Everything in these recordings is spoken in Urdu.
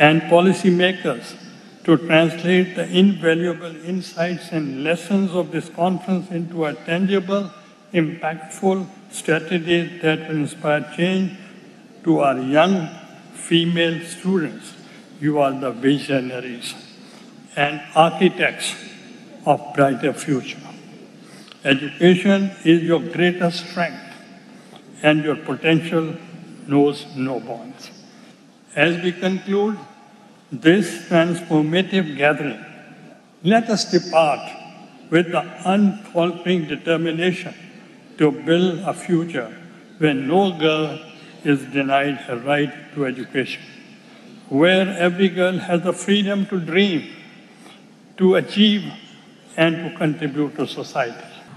and policy makers to translate the invaluable insights and lessons of this conference into a tangible, impactful strategies that will inspire change to our young female students. You are the visionaries and architects of brighter future. Education is your greatest strength and your potential knows no bounds. As we conclude this transformative gathering, let us depart with the unfaltering determination to build a future where no girl is denied her right to education, where every girl has the freedom to dream, to achieve, and to contribute to society.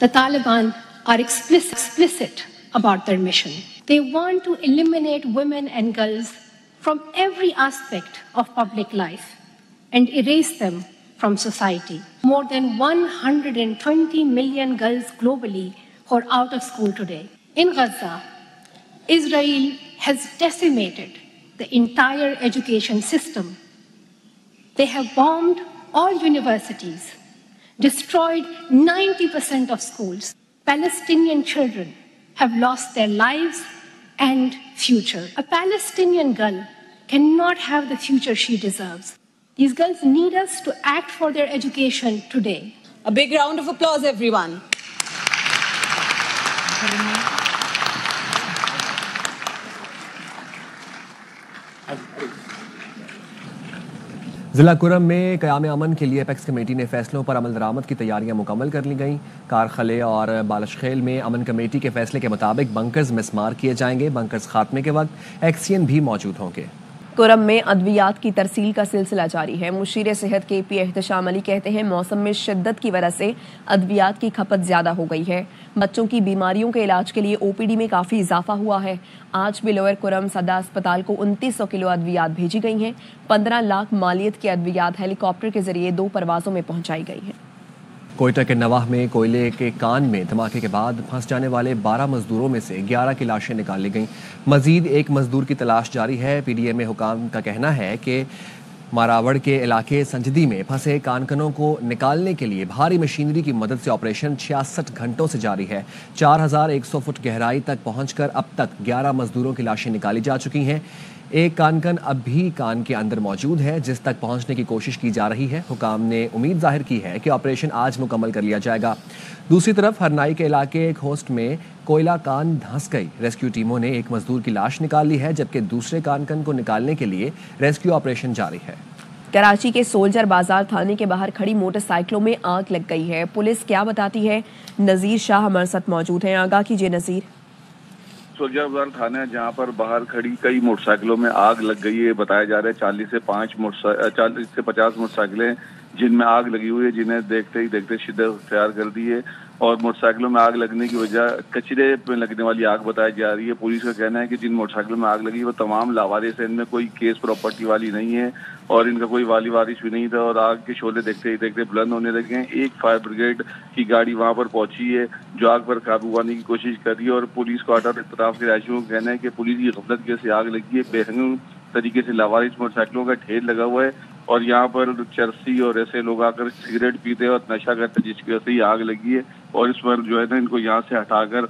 The Taliban are explicit about their mission. They want to eliminate women and girls from every aspect of public life and erase them from society. More than 120 million girls globally who are out of school today. In Gaza, Israel has decimated the entire education system. They have bombed all universities, destroyed 90% of schools. Palestinian children have lost their lives and future. A Palestinian girl cannot have the future she deserves. These girls need us to act for their education today. A big round of applause, everyone. ضلع کرم میں قیام امن کے لیے اپیکس کمیٹی نے فیصلوں پر عمل درآمد کی تیاریاں مکمل کر لی گئیں۔ کارخلے اور بالشخیل میں امن کمیٹی کے فیصلے کے مطابق بنکرز مسمار کیے جائیں گے۔ بنکرز خاتمے کے وقت ایکسین بھی موجود ہوں گے۔ کرم میں ادویات کی ترسیل کا سلسلہ جاری ہے۔ مشیر صحت کے پی احتشام علی کہتے ہیں موسم میں شدت کی وجہ سے ادویات کی کھپت زیادہ ہو گئی ہے۔ بچوں کی بیماریوں کے علاج کے لیے او پی ڈی میں کافی اضافہ ہوا ہے۔ آج بھی لوئر کرم صدر اسپتال کو 2900 کلو ادویات بھیجی گئی ہیں۔ 15 لاکھ مالیت کی ادویات ہیلی کاپٹر کے ذریعے 2 پروازوں میں پہنچائی گئی ہیں۔ کوئٹہ کے نواح میں کوئلے کے کان میں دھماکے کے بعد پھنس جانے والے 12 مزدوروں میں سے 11 کی لاشیں نکال لی گئیں۔ مزید ایک مزدور کی تلاش جاری ہے۔ پی ڈی ایم حکام کا کہنا ہے کہ ماراوڑ کے علاقے سنجدی میں پھنسے کانکنوں کو نکالنے کے لیے بھاری مشینری کی مدد سے آپریشن 66 گھنٹوں سے جاری ہے۔ 4100 فٹ گہرائی تک پہنچ کر اب تک 11 مزدوروں کی لاشیں نکالی جا چکی ہیں۔ ایک کانکن اب بھی کان کے اندر موجود ہے جس تک پہنچنے کی کوشش کی جا رہی ہے۔ حکام نے امید ظاہر کی ہے کہ آپریشن آج مکمل کر لیا جائے گا۔ دوسری طرف ہرنائی کے علاقے کھوسٹ میں کوئلہ کان دھنس گئی۔ ریسکیو ٹیموں نے ایک مزدور کی لاش نکال لی ہے جبکہ دوسرے کانکن کو نکالنے کے لیے ریسکیو آپریشن جاری ہے۔ کراچی کے سولجر بازار تھانے کے باہر کھڑی موٹر سائیکلوں میں آگ لگ گئی ہے۔ پولیس کیا بتاتی ہے؟ نذیر شاہ ہمارے ساتھ موجود ہیں۔ آگاہ کیجیے نذیر۔ سولجر بازار تھانہ جہاں پر باہر کھڑی کئی موٹر سائیکلوں میں آگ لگ گئی ہے۔ بتایا جا رہا ہے 40 سے 50 موٹر سائیکلیں جن میں آگ لگی ہوئی ہے، جنہیں دیکھتے ہی دیکھتے شدت اختیار کر دی ہے، اور موٹر سائیکلوں میں آگ لگنے کی وجہ کچرے میں لگنے والی آگ بتائی جا رہی ہے۔ پولیس کا کہنا ہے کہ جن موٹر سائیکلوں میں آگ لگی وہ تمام لاوارث ہیں، ان میں کوئی کیس پراپرٹی والی نہیں ہے اور ان کا کوئی والی وارث بھی نہیں تھا، اور آگ کے شعلے دیکھتے ہی دیکھتے بلند ہونے لگے ہیں۔ ایک فائر بریگیڈ کی گاڑی وہاں پر پہنچی ہے جو آگ پر قابو پانے کی کوشش کر رہی ہے، اور پولیس کوارٹر اطراف کے رہائشیوں کا کہنا ہے کہ پولیس کی غفلت کی وجہ سے آگ لگی ہے۔ بے رحم طریقے سے لاوارث موٹر سائیکلوں کا ڈھیر لگا ہوا ہے، اور یہاں پر چرسی اور ایسے لوگ آ کر سگریٹ پیتے اور نشہ کرتے جس کی وجہ سے یہ آگ لگی ہے، اور اس پر جو ہے نا ان کو یہاں سے ہٹا کر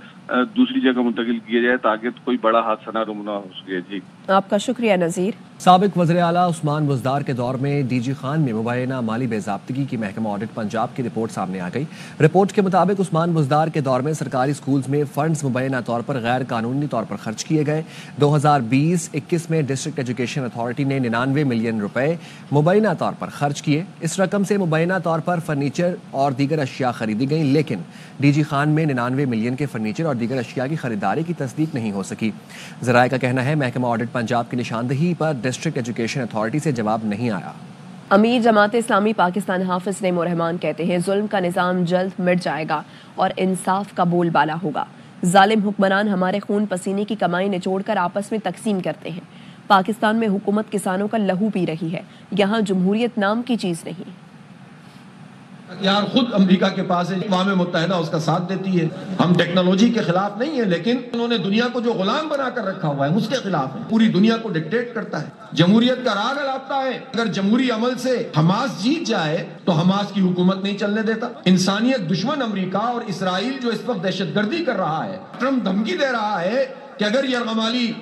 دوسری جگہ منتقل کیا جائے تاکہ کوئی بڑا حادثہ نہ ہو سکے۔ جی آپ کا شکریہ نذیر۔ سابق وزیر اعلیٰ عثمان بزدار کے دور میں ڈی جی خان میں مبینہ مالی بے ضابطگی کی محکمہ آڈٹ پنجاب کی رپورٹ سامنے آ گئی۔ رپورٹ کے مطابق عثمان بزدار کے دور میں سرکاری سکولز میں فنڈز مبینہ طور پر غیر قانونی طور پر خرچ کیے گئے۔ 2020-21 میں ڈسٹرکٹ ایجوکیشن اتھارٹی نے 99 ملین روپے مبینہ طور پر خرچ کیے۔ اس رقم سے مبینہ طور پر فرنیچر اور دیگر اشیاء خریدی گئیں، لیکن ڈی جی خان میں 99 ملین کے فرنیچر اور دیگر اشیاء کی خریداری کی تصدیق نہیں ہو سکی۔ ذرائع کا کہنا ہے محکمہ آڈٹ پنجاب کی نشاندہی پر ڈسٹرکٹ ایجوکیشن اتھارٹی سے جواب نہیں آیا۔ امیر جماعت اسلامی پاکستان حافظ نعیم الرحمان کہتے ہیں ظلم کا نظام جلد مٹ جائے گا اور انصاف کا بول بالا ہوگا۔ ظالم حکمران ہمارے خون پسینے کی کمائی نچوڑ کر آپس میں تقسیم کرتے ہیں۔ پاکستان میں حکومت کسانوں کا لہو پی رہی ہے، یہاں جمہوریت نام کی چیز نہیں۔ یار خود امریکہ کے پاس ہے، اقوام متحدہ اس کا ساتھ دیتی ہے۔ ہم ٹیکنالوجی کے خلاف نہیں ہیں، لیکن انہوں نے دنیا کو جو غلام بنا کر رکھا ہوا ہے اس کے خلاف ہے۔ پوری دنیا کو ڈکٹیٹ کرتا ہے، جمہوریت کا راگ الاپتا ہے۔ اگر جمہوری عمل سے حماس جیت جائے تو حماس کی حکومت نہیں چلنے دیتا۔ انسانیت دشمن امریکہ اور اسرائیل جو اس وقت دہشت گردی کر رہا ہے، ٹرمپ دھمکی دے رہا ہے کہ اگر یرغمالی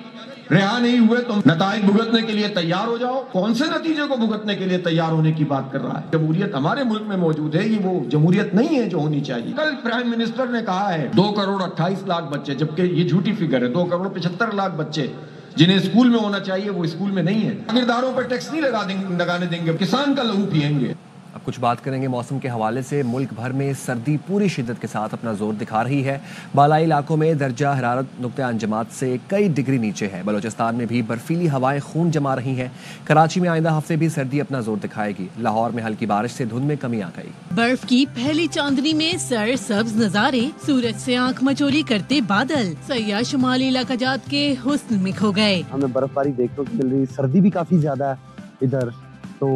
رہا نہیں ہوئے تو نتائج بھگتنے کے لیے تیار ہو جاؤ۔ کون سے نتیجے کو بھگتنے کے لیے تیار ہونے کی بات کر رہا ہے؟ جمہوریت ہمارے ملک میں موجود ہے، یہ وہ جمہوریت نہیں ہے جو ہونی چاہیے۔ کل پرائم منسٹر نے کہا ہے 2 کروڑ 28 لاکھ بچے، جبکہ یہ جھوٹی فگر ہے۔ 2 کروڑ 75 لاکھ بچے جنہیں اسکول میں ہونا چاہیے وہ اسکول میں نہیں ہے۔ جاگیرداروں پر ٹیکس نہیں لگانے دیں گے، کسان کا لہو پیئیں گے۔ اب کچھ بات کریں گے موسم کے حوالے سے۔ ملک بھر میں سردی پوری شدت کے ساتھ اپنا زور دکھا رہی ہے۔ بالائی علاقوں میں درجہ حرارت نقطہ انجماد سے کئی ڈگری نیچے ہے۔ بلوچستان میں بھی برفیلی ہوائیں خون جما رہی ہیں۔ کراچی میں آئندہ ہفتے بھی سردی اپنا زور دکھائے گی۔ لاہور میں ہلکی بارش سے دھند میں کمی آ گئی۔ برف کی پہلی چاندنی میں سر سبز نظارے، سورج سے آنکھ مچولی کرتے بادل، سیاح شمالی علاقہ جات کے حسن میں کھو گئے۔ ہمیں برف باری دیکھنے کو مل رہی، سردی بھی کافی زیادہ ہے ادھر، تو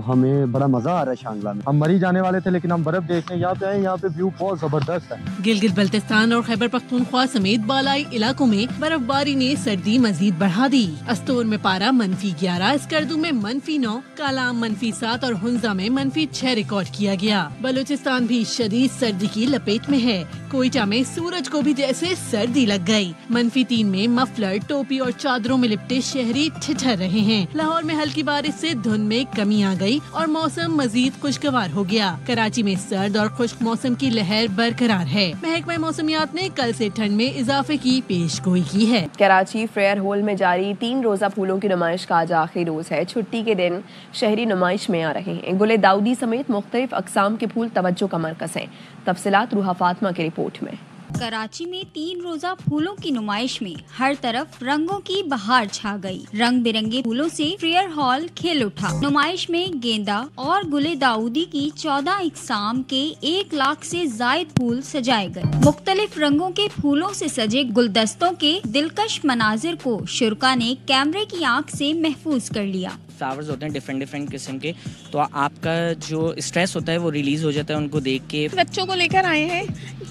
ہمیں بڑا مزہ آ رہا ہے شانگلہ میں۔ ہم مری جانے والے تھے لیکن ہم برف دیکھنے یہاں پہ آئے، یہاں پہ ویو بہت زبردست ہے۔ گلگت بلتستان اور خیبر پختونخوا سمیت بالائی علاقوں میں برف باری نے سردی مزید بڑھا دی۔ استور میں پارا -11، اسکردو میں -9، کالام -7 اور ہنزا میں -6 ریکارڈ کیا گیا۔ بلوچستان بھی شدید سردی کی لپیٹ میں ہے۔ کوئٹہ میں سورج کو بھی جیسے سردی لگ گئی۔ -3 میں مفلر، ٹوپی اور چادروں میں لپٹے شہری ٹھٹھر رہے ہیں۔ لاہور میں ہلکی بارش سے دھند میں کمی آ گئی اور موسم مزید خوشگوار ہو گیا۔ کراچی میں سرد اور خشک موسم کی لہر برقرار ہے۔ محکمہ موسمیات نے کل سے ٹھنڈ میں اضافے کی پیش گوئی کی ہے۔ کراچی فیئر ہال میں جاری 3 روزہ پھولوں کی نمائش کا آج آخری روز ہے۔ چھٹی کے دن شہری نمائش میں آ رہے ہیں۔ گل داؤدی سمیت مختلف اقسام کے پھول توجہ کا مرکز ہیں۔ تفصیلات روحا فاطمہ کی رپورٹ میں۔ کراچی میں 3 روزہ پھولوں کی نمائش میں ہر طرف رنگوں کی بہار چھا گئی۔ رنگ برنگے پھولوں سے فیئر ہال کھل اٹھا۔ نمائش میں گیندا اور گل داؤدی کی 14 اقسام کے 1 لاکھ سے زائد پھول سجائے گئے۔ مختلف رنگوں کے پھولوں سے سجے گلدستوں کے دلکش مناظر کو شرکا نے کیمرے کی آنکھ سے محفوظ کر لیا۔ فلاورز ہوتے ہیں ڈفرینٹ قسم کے، تو آپ کا جو اسٹریس ہوتا ہے وہ ریلیز ہو جاتا ہے ان کو دیکھ کے۔ بچوں کو لے کر آئے ہیں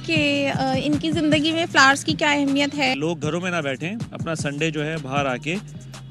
کہ ان کی زندگی میں فلاورز کی کیا اہمیت ہے۔ لوگ گھروں میں نہ بیٹھیں، اپنا سنڈے جو ہے باہر آ کے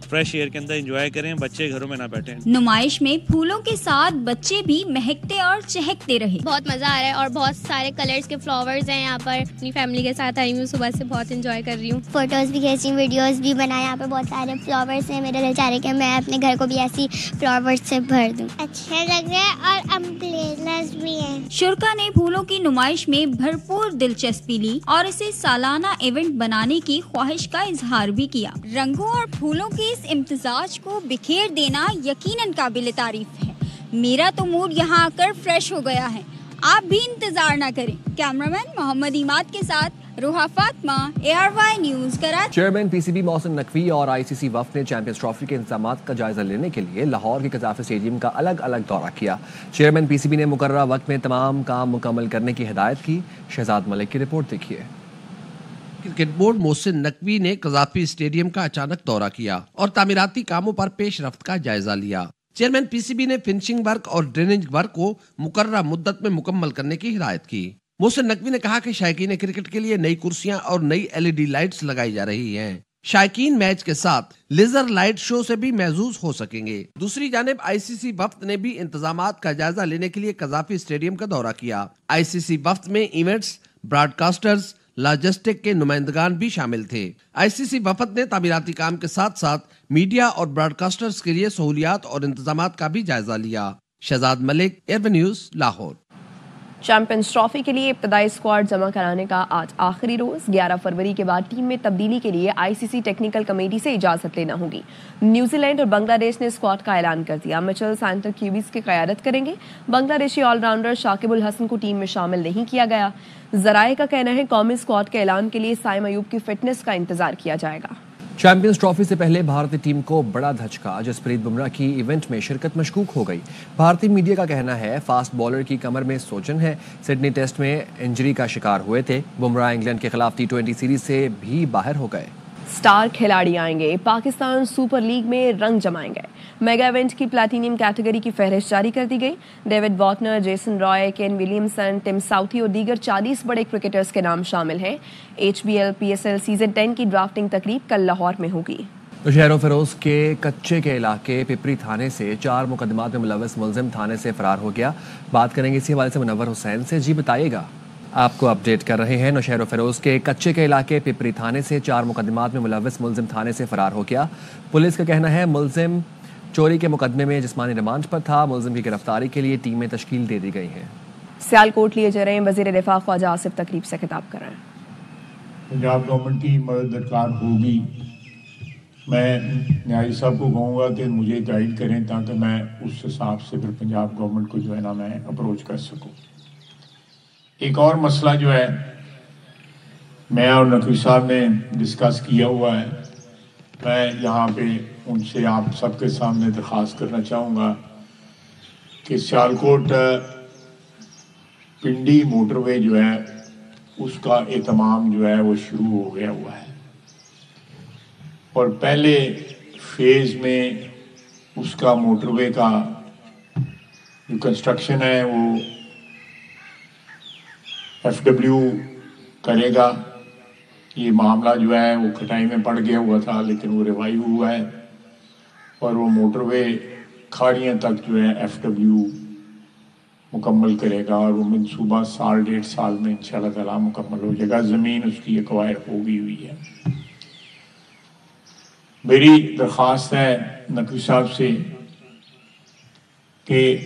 فریش ایئر کے اندر انجوائے کریں، بچے گھروں میں نہ بیٹھیں۔ نمائش میں پھولوں کے ساتھ بچے بھی مہکتے اور چہکتے رہے۔ بہت مزہ آ رہا ہے اور بہت سارے کلرز کے فلاورز ہیں یہاں پر۔ اپنی فیملی کے ساتھ آئی ہوں، صبح سے بہت انجوائے کر رہی ہوں۔ فوٹوز بھی کھینچی، ویڈیوز بھی بنائے۔ یہاں پہ بہت سارے فلاورز ہیں، میرے دل چاہ رہا ہے کہ میں اپنے گھر کو بھی ایسی فلاورز سے بھر دوں۔ اچھے لگ رہے ہیں اور امبریلاز بھی ہیں۔ شرکا نے پھولوں کی نمائش میں بھرپور دلچسپی لی اور اسے سالانہ ایونٹ بنانے کی خواہش کا اظہار بھی کیا۔ رنگوں اور پھولوں کے اس امتزاج کو بکھیر دینا یقیناً قابل تعریف ہے۔ میرا تو موڈ یہاں آ کر فریش ہو گیا ہے۔ آپ بھی انتظار نہ کریں۔ کیمرامین محمد عماد کے ساتھ Ruha Fatima, ARY news Karachi. Chairman P C B Mohsin Naqvi اور ICC وفد نے چیمپئنز ٹرافی کے انتظامات کا جائزہ لینے کے لیے لاہور کے قذافی اسٹیڈیم کا الگ الگ دورہ کیا۔ چیئرمین پی سی بی نے مقررہ وقت میں تمام کام مکمل کرنے کی ہدایت کی۔ شہزاد ملک کی رپورٹ دیکھیے۔ کرکٹ بورڈ محسن نقوی نے قذافی اسٹیڈیم کا اچانک دورہ کیا اور تعمیراتی کاموں پر پیش رفت کا جائزہ لیا۔ چیئرمین پی سی بی نے فنشنگ ورک اور ڈرینیج ورک کو مقررہ مدت میں مکمل کرنے کی ہدایت کی۔ محسن نقوی نے کہا کہ شائقین کرکٹ کے لیے نئی کرسیاں اور نئی LED لائٹس لگائی جا رہی ہیں۔ شائقین میچ کے ساتھ لیزر لائٹ شو سے بھی محظوظ ہو سکیں گے۔ دوسری جانب ICC وفد نے بھی انتظامات کا جائزہ لینے کے لیے قذافی اسٹیڈیم کا دورہ کیا۔ ICC وفد میں ایونٹس، براڈ کاسٹرز، لاجسٹک کے نمائندگان بھی شامل تھے۔ ICC وفد نے تعمیراتی کام کے ساتھ ساتھ میڈیا اور براڈ کاسٹرز کے لیے سہولیات اور انتظامات کا بھی جائزہ لیا۔ شہزاد ملک، ARY news, Lahore. Champions trophy کے لیے ابتدائی اسکواڈ جمع کرانے کا آج آخری روز۔ 11 فروری کے بعد ٹیم میں تبدیلی کے لیے ICC ٹیکنیکل کمیٹی سے اجازت لینا ہوگی۔ نیوزی لینڈ اور بنگلہ دیش نے اسکواڈ کا اعلان کر دیا۔ مچل سینٹر کیوبیز کی قیادت کریں گے۔ بنگلہ دیشی آل راؤنڈر شاکب الحسن کو ٹیم میں شامل نہیں کیا گیا۔ ذرائع کا کہنا ہے قومی اسکواڈ کے اعلان کے لیے سائم ایوب کی فٹنس کا انتظار کیا جائے گا۔ چیمپئنز ٹرافی سے پہلے بھارتی ٹیم کو بڑا دھچکا۔ جسپریت بمراہ کی ایونٹ میں شرکت مشکوک ہو گئی۔ بھارتی میڈیا کا کہنا ہے فاسٹ بالر کی کمر میں سوجن ہے۔ سڈنی ٹیسٹ میں انجری کا شکار ہوئے تھے۔ بمراہ انگلینڈ کے خلاف T20 سیریز سے بھی باہر ہو گئے۔ سٹار کھلاڑی آئیں گے۔ پاکستان سپر لیگ میں رنگ جمائیں گے۔ میگا ایونٹ کی پلیٹینیم کیٹیگری کی فہرست جاری کر دی گئی۔ ڈیوڈ وارنر، جیسن رائے، کین ولیمسن، ٹم ساؤتھی اور دیگر 40 بڑے کرکٹرز کے نام شامل ہیں۔ HBL PSL سیزن 10 کی ڈرافٹنگ تقریب کل لاہور میں ہوگی۔ شہر و فیروز کے کچے کے علاقے پپری تھانے سے 4 مقدمات میں ملوث ملزم تھانے سے فرار ہو گیا۔ بات کریں گے اسی حوالے سے منور حسین سے۔ جی بتائیے گا۔ آپ کو اپڈیٹ کر رہے ہیں۔ نوشہر و فیروز کے کچے کے علاقے پپری تھانے سے 4 مقدمات میں ملوث ملزم تھانے سے فرار ہو گیا۔ پولیس کا کہنا ہے ملزم چوری کے مقدمے میں جسمانی ریمانڈ پر تھا۔ ملزم کی گرفتاری کے لیے ٹیمیں تشکیل دے دی گئی ہیں۔ سیالکوٹ لیے جا رہے ہیں وزیر دفاع خواجہ آصف تقریب سے خطاب کر رہے ہیں۔ پنجاب گورنمنٹ کی مدد درکار ہوگی، میں نیازی صاحب کو کہوں گا کہ مجھے گائیڈ کریں تاکہ میں اس حساب سے پھر پنجاب گورنمنٹ کو جو ہے نا میں اپروچ کر سکوں۔ ایک اور مسئلہ جو ہے میں اور نقوی صاحب نے ڈسکس کیا ہوا ہے، میں یہاں پہ ان سے آپ سب کے سامنے درخواست کرنا چاہوں گا کہ سیالکوٹ پنڈی موٹر وے جو ہے اس کا اہتمام جو ہے وہ شروع ہو گیا ہوا ہے، اور پہلے فیز میں اس کا موٹر وے کا جو کنسٹرکشن ہے وہ FW کرے گا۔ یہ معاملہ جو ہے وہ کٹائی میں پڑ گیا ہوا تھا لیکن وہ ریوائیو ہوا ہے، اور وہ موٹر وے کھاڑیاں تک جو ہے FW مکمل کرے گا، اور وہ منصوبہ 1.5 سال میں انشاءاللہ تعالیٰ مکمل ہو جائے گا۔ زمین اس کی ایکوائر ہو گئی ہوئی ہے۔ میری درخواست ہے نقوی صاحب سے کہ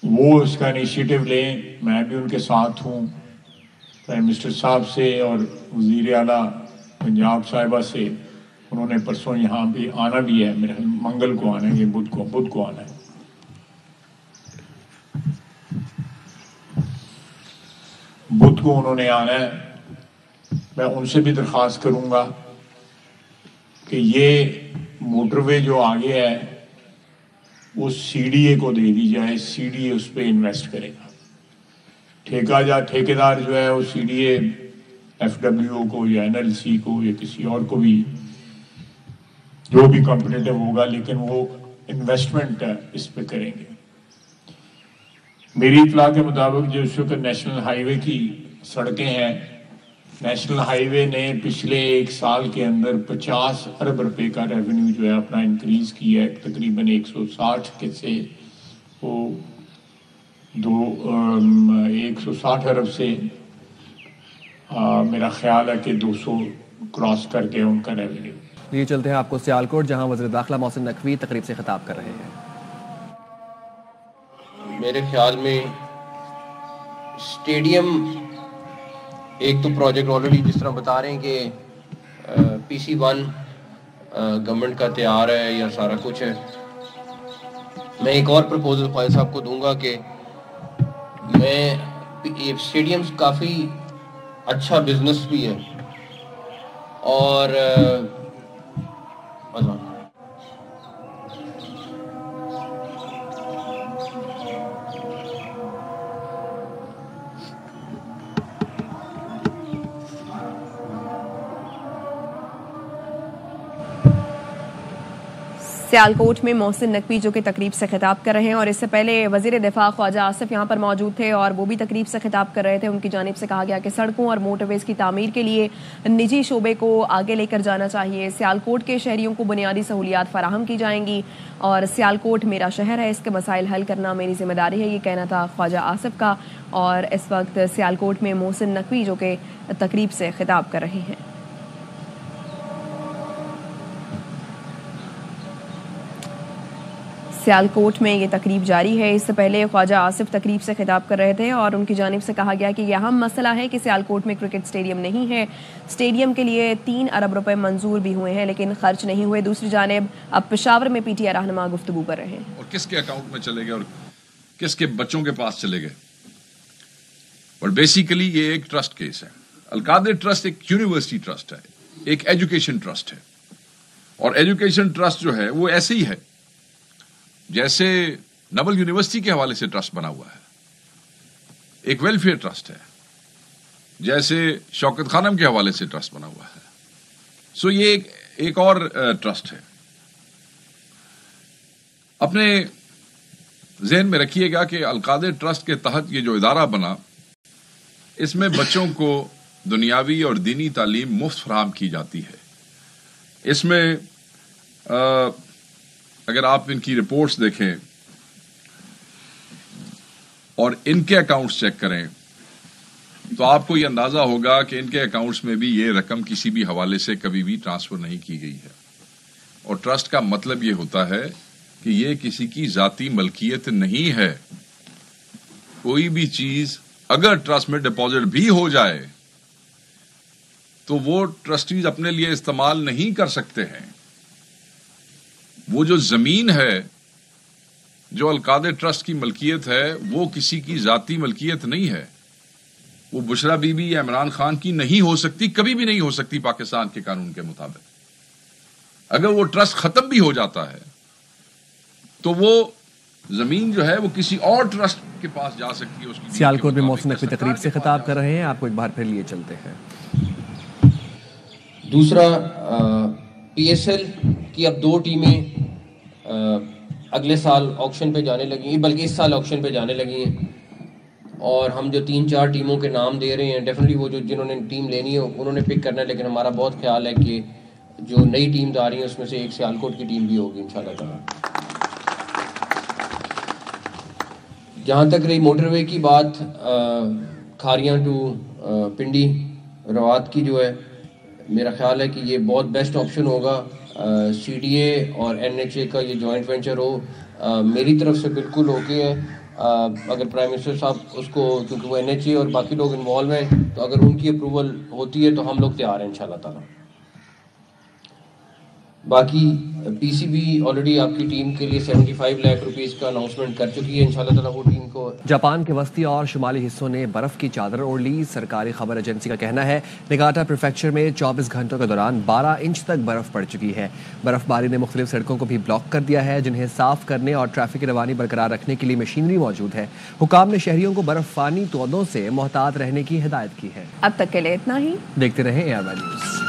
وہ اس کا انیشیٹو لیں. میں بھی ان کے ساتھ ہوں. پرائم منسٹر صاحب سے اور وزیر اعلیٰ پنجاب صاحبہ سے, انہوں نے پرسوں یہاں بھی آنا بھی ہے, میرے منگل کو آنا ہے, یہ بدھ کو آنا ہے. بدھ کو انہوں نے آنا ہے. میں ان سے بھی درخواست کروں گا کہ یہ موٹر وے جو آگے ہے وہ سی ڈی اے کو دے دی جائے. سی ڈی اے اس پہ انویسٹ کرے گا. ٹھیکیدار جو ہے وہ C D A F W O کو یا این ایل سی کو یا کسی اور کو بھی, جو بھی کمپٹیٹو ہوگا, لیکن وہ انویسٹمنٹ اس پہ کریں گے. میری اطلاع کے مطابق جو اس وقت نیشنل ہائی وے کی سڑکیں ہیں, نیشنل ہائی وے نے پچھلے 1 سال کے اندر 50 ارب روپے کا ریونیو جو ہے اپنا انکریز کیا ہے. تقریباً 160 کے سے وہ 160 ارب سے میرا خیال ہے کہ 200 کراس کر گیا ان کا ریونیو. یہ چلتے ہیں آپ کو سیالکوٹ, جہاں وزیر داخلہ محسن نقوی تقریب سے خطاب کر رہے ہیں. میرے خیال میں اسٹیڈیم ایک تو پروجیکٹ آلریڈی جس طرح بتا رہے ہیں کہ PC1 گورنمنٹ کا تیار ہے یا سارا کچھ ہے. میں ایک اور پرپوزل خواجہ صاحب کو دوں گا کہ میں اسٹیڈیمز کافی اچھا بزنس بھی ہے اور سیالکوٹ میں محسن نقوی جو کہ تقریب سے خطاب کر رہے ہیں, اور اس سے پہلے وزیر دفاع خواجہ آصف یہاں پر موجود تھے اور وہ بھی تقریب سے خطاب کر رہے تھے. ان کی جانب سے کہا گیا کہ سڑکوں اور موٹر ویز کی تعمیر کے لیے نجی شعبے کو آگے لے کر جانا چاہیے. سیالکوٹ کے شہریوں کو بنیادی سہولیات فراہم کی جائیں گی اور سیالکوٹ میرا شہر ہے, اس کے مسائل حل کرنا میری ذمہ داری ہے, یہ کہنا تھا خواجہ آصف کا. اور اس وقت سیالکوٹ میں محسن نقوی جو کہ تقریب سے خطاب کر رہے ہیں. سیالکوٹ میں یہ تقریب جاری ہے. اس سے پہلے خواجہ آصف تقریب سے خطاب کر رہے تھے اور ان کی جانب سے کہا گیا کہ یہ اہم مسئلہ ہے کہ سیالکوٹ میں کرکٹ اسٹیڈیم نہیں ہے. اسٹیڈیم کے لیے 3 ارب روپے منظور بھی ہوئے ہیں لیکن خرچ نہیں ہوئے. دوسری جانب اب پشاور میں پی ٹی آئی رہنما گفتگو کر رہے ہیں. اور کس کے اکاؤنٹ میں چلے گئے اور کس کے بچوں کے پاس چلے گئے. اور بیسیکلی یہ ایک ٹرسٹ کیس ہے. القادر ٹرسٹ ایک یونیورسٹی ٹرسٹ ہے, ایک ایجوکیشن ٹرسٹ ہے. اور ایجوکیشن ٹرسٹ جو ہے وہ ایسے ہی ہے جیسے نبل یونیورسٹی کے حوالے سے ٹرسٹ بنا ہوا ہے, ایک ویلفیئر ٹرسٹ ہے, جیسے شوکت خانم کے حوالے سے ٹرسٹ بنا ہوا ہے. سو یہ ایک اور ٹرسٹ ہے. اپنے ذہن میں رکھیے گا کہ القادر ٹرسٹ کے تحت یہ جو ادارہ بنا, اس میں بچوں کو دنیاوی اور دینی تعلیم مفت فراہم کی جاتی ہے. اس میں اگر آپ ان کی رپورٹس دیکھیں اور ان کے اکاؤنٹس چیک کریں تو آپ کو یہ اندازہ ہوگا کہ ان کے اکاؤنٹس میں بھی یہ رقم کسی بھی حوالے سے کبھی بھی ٹرانسفر نہیں کی گئی ہے. اور ٹرسٹ کا مطلب یہ ہوتا ہے کہ یہ کسی کی ذاتی ملکیت نہیں ہے. کوئی بھی چیز اگر ٹرسٹ میں ڈپازٹ بھی ہو جائے تو وہ ٹرسٹیز اپنے لیے استعمال نہیں کر سکتے ہیں. وہ جو زمین ہے جو القادر ٹرسٹ کی ملکیت ہے وہ کسی کی ذاتی ملکیت نہیں ہے. وہ بشرا بی بی یا عمران خان کی نہیں ہو سکتی, کبھی بھی نہیں ہو سکتی پاکستان کے قانون کے مطابق. اگر وہ ٹرسٹ ختم بھی ہو جاتا ہے تو وہ زمین جو ہے وہ کسی اور ٹرسٹ کے پاس جا سکتی ہے. سیالکوٹ میں محسن نقوی تقریب سے خطاب کر رہے ہیں. آپ کو ایک بار پھر لیے چلتے ہیں. دوسرا, پی ایس ایل کی اب 2 ٹیمیں اگلے سال آکشن پہ جانے لگی ہیں, بلکہ اس سال آکشن پہ جانے لگی ہیں. اور ہم جو 3-4 ٹیموں کے نام دے رہے ہیں, ڈیفینیٹلی وہ جو جنہوں نے ٹیم لینی ہے انہوں نے پک کرنا ہے. لیکن ہمارا بہت خیال ہے کہ جو نئی ٹیمز آ رہی ہیں اس میں سے ایک سیالکوٹ کی ٹیم بھی ہوگی انشاءاللہ تعالی. جہاں تک رہی موٹر وے کی بات, کھاریاں ٹو پنڈی روات کی جو ہے, میرا خیال ہے کہ یہ بہت بیسٹ آپشن ہوگا. سی ڈی اے اور این ایچ اے کا یہ جوائنٹ وینچر ہو, میری طرف سے بالکل اوکے ہے. اگر پرائم منسٹر صاحب اس کو, کیونکہ وہ NHA اور باقی لوگ انوالو ہیں, تو اگر ان کی اپروول ہوتی ہے تو ہم لوگ تیار ہیں انشاءاللہ تعالیٰ. باقی PCB آلریڈی آپ کی ٹیم کے لیے 75 لاکھ روپیز کا اناؤنسمنٹ کر چکی ہے, انشاءاللہ تعالیٰ وہ ٹیم کو. جاپان کے وسطی اور شمالی حصوں نے برف کی چادر اوڑھ لی. سرکاری خبر ایجنسی کا کہنا ہے نگاٹا پریفیکچر میں 24 گھنٹوں کے دوران 12 انچ تک برف پڑ چکی ہے. برف باری نے مختلف سڑکوں کو بھی بلاک کر دیا ہے, جنہیں صاف کرنے اور ٹریفک کی روانی برقرار رکھنے کے لیے مشینری موجود ہے. حکام نے شہریوں کو برف فانی تودوں سے محتاط رہنے کی ہدایت کی ہے. اب تک کے لیے اتنا ہی. دیکھتے رہیں ARY نیوز.